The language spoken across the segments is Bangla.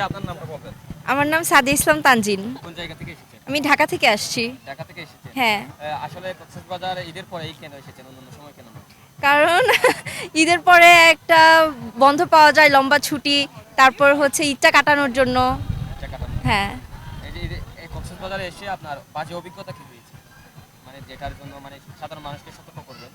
আপনার নামটা বলবেন। আমার নাম সাদি ইসলাম তানজিন। কোন জায়গা থেকে এসেছেন? আমি ঢাকা থেকে আসছি। ঢাকা থেকে এসেছেন। হ্যাঁ, আসলে কক্সবাজার ঈদের পরেই কেন এসেছেন? অন্যান্য সময় কেন নয়? কারণ ঈদের পরে একটা বন্ধ পাওয়া যায়, লম্বা ছুটি, তারপর হচ্ছে ঈদটা কাটানোর জন্য। ইচ্ছা কাটানো। হ্যাঁ, এই যে এই কক্সবাজারে এসে আপনার বাজে অভিজ্ঞতা কি হয়েছে? মানে যেটার জন্য মানে সাধারণ মানুষকে সতর্ক করবেন।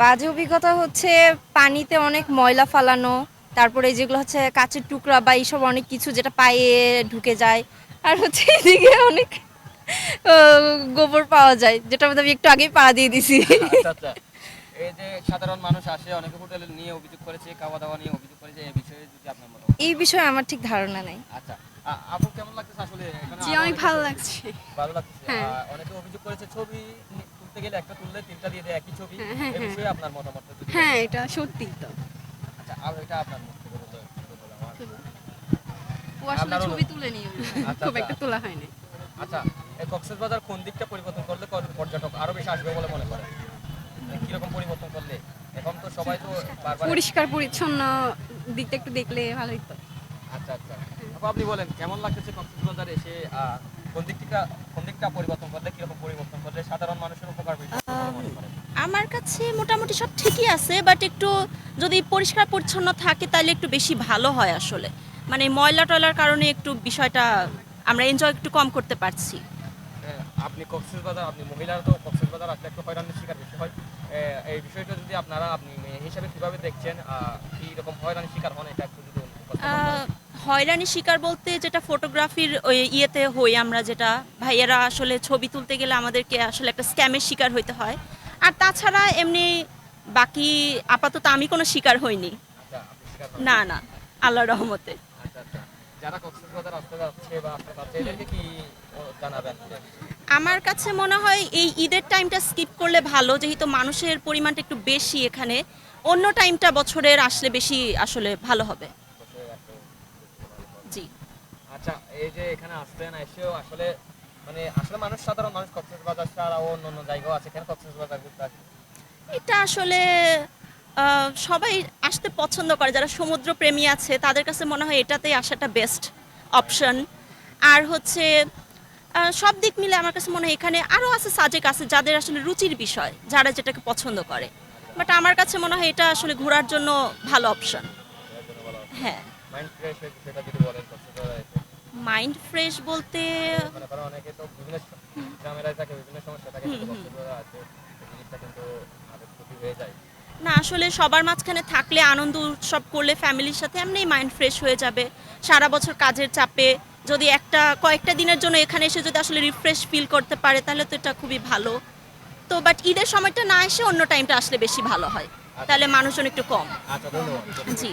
বাজে অভিজ্ঞতা হচ্ছে পানিতে অনেক ময়লা ফালানো, তারপরে যেগুলো হচ্ছে কাঁচের টুকরা বা এইসব অনেক কিছু যেটা পায়ে ঢুকে যায়। আর হচ্ছে এদিকে অনেক গোবর পাওয়া যায়, যেটার মধ্যে আমি একটু আগেই পাড়া দিয়ে দিছি। আচ্ছা, আচ্ছা। এই যে সাধারণ মানুষ আসে অনেকে হোটেলে নিয়ে অভিযোগ করেছে, খাওয়া-দাওয়া নিয়ে অভিযোগ করেছে। এই বিষয়ে যদি আপনার মতামত। এই বিষয়ে আমার ঠিক ধারণা নাই। আচ্ছা। আপু কেমন লাগতেছে আসলে এখানে জি, আরো অনেক অনেকে ভালো লাগছে। ভালো লাগতেছে। হ্যাঁ। অনেকে অভিযোগ করেছে ছবি তুলতে গেলে একটা তুললে ৩ টা দিয়ে দেয় একই ছবি। হ্যাঁ, হ্যাঁ, এই হ্যাঁ। বিষয়ে আপনার মতামতটা যদি হ্যাঁ, বলেন। এটা সত্যি তো। আচ্ছা, আর এটা আপনার মুখ থেকে বলতে বলতে আমার। ও আসলে আপনার ছবি তুলে নিয়ে আচ্ছা, খুব আচ্ছা। একটা তোলা হয়নি। আচ্ছা, এই কক্সবাজার কোন দিকটা পরিবর্তন করলে পর্যটক আরো বেশি আসবে বলে মনে করেন? মানে কিরকম পরিবর্তন করলে? এখন তো সবাই তো বারবার। পরিষ্কার পরিচ্ছন্ন দিকটা একটু দেখলে ভালো হতো। আচ্ছা, আচ্ছা। আপু আপনি বলেন কেমন লাগতেছে কক্সবাজারে এসে কোন দিকটা পরিবর্তন করলে কিরকম পরিবর্তন করলে সাধারণ মানুষের উপকার হবে বলে মনে করেন? আমার কাছে মোটামুটি সব ঠিকই আছে, বাট একটু যদি পরিষ্কার পরিচ্ছন্ন থাকে তাহলে একটু বেশি ভালো হয় আসলে। মানে ময়লা টয়লার কারণে একটু বিষয়টা আমরা এনজয় একটু কম করতে পারছি। আপনি আপনি মহিলারা তো কক্সবাজার আসলে একটু হয়রানির শিকার বেশি হয়। এই বিষয়টা যদি আপনি মেয়ে হিসাবে কিভাবে দেখছেন? কি রকম হয়রানির শিকার হন এটা একটু যদি উপস্থাপন আহ, করেন। হয়রানি শিকার বলতে যেটা ফটোগ্রাফির ওই ইয়েতে হই আমরা, যেটা ভাইয়েরা আসলে ছবি তুলতে গেলে আমাদেরকে আসলে একটা স্ক্যামের শিকার হইতে হয়। আর তাছাড়া এমনি বাকি আপাতত আমি কোনো শিকার হইনি। আচ্ছা, আপনি শিকার হন। না না, আল্লাহর রহমতে। আচ্ছা, আচ্ছা। যারা কক্সবাজার আসতে যাচ্ছে বা আসতে চাচ্ছে এদেরকে কি জানাবেন? আমার কাছে মনে হয় এই ঈদের টাইমটা স্কিপ করলে ভালো, যেহেতু মানুষের পরিমাণটা একটু বেশি এখানে। অন্য টাইমটা বছরের আসলে বেশি আসলে ভালো হবে। জি। আচ্ছা, এই যে এখানে আসলেন এসেও আসলে মানে আসলে সাধারণ মানুষ কক্সবাজার ছাড়াও অন্য জায়গাও আছে, কেন কক্সবাজার ঘুরতে আসে? এটা আসলে সবাই আসতে পছন্দ করে, যারা সমুদ্র প্রেমী আছে তাদের কাছে মনে হয় এটাতেই আসাটা বেস্ট অপশন। আর হচ্ছে সব দিক মিলে আমার কাছে মনে হয় এখানে আরও আছে সাজেক আছে যাদের আসলে রুচির বিষয়, যারা যেটাকে পছন্দ করে। বাট আমার কাছে মনে হয় এটা আসলে ঘোরার জন্য ভালো অপশন। এর জন্য বলা হচ্ছে। হ্যাঁ, মাইন্ড ফ্রেশ হয়ে সেটা যদি বলেন কক্সবাজার এসে। মাইন্ড ফ্রেশ বলতে মনে করেন অনেকে তো বিভিন্ন ঝামেলায় থাকে, বিভিন্ন সমস্যা থাকে, কিন্তু কক্সবাজার আছে এই জিনিসটা কিন্তু আবেগ ক্ষতি হয়ে যায়। না, আসলে সবার মাঝখানে থাকলে আনন্দ উৎসব করলে ফ্যামিলির সাথে এমনি মাইন্ড ফ্রেশ হয়ে যাবে। সারা বছর কাজের চাপে যদি কয়েকটা দিনের জন্য এখানে এসে যদি আসলে রিফ্রেশ ফিল করতে পারে তাহলে তো এটা খুবই ভালো। তো বাট ঈদের সময়টা না এসে অন্য টাইমটা আসলে বেশি ভালো হয়, তাহলে মানুষজন একটু কম। আচ্ছা, ধন্যবাদ। জি।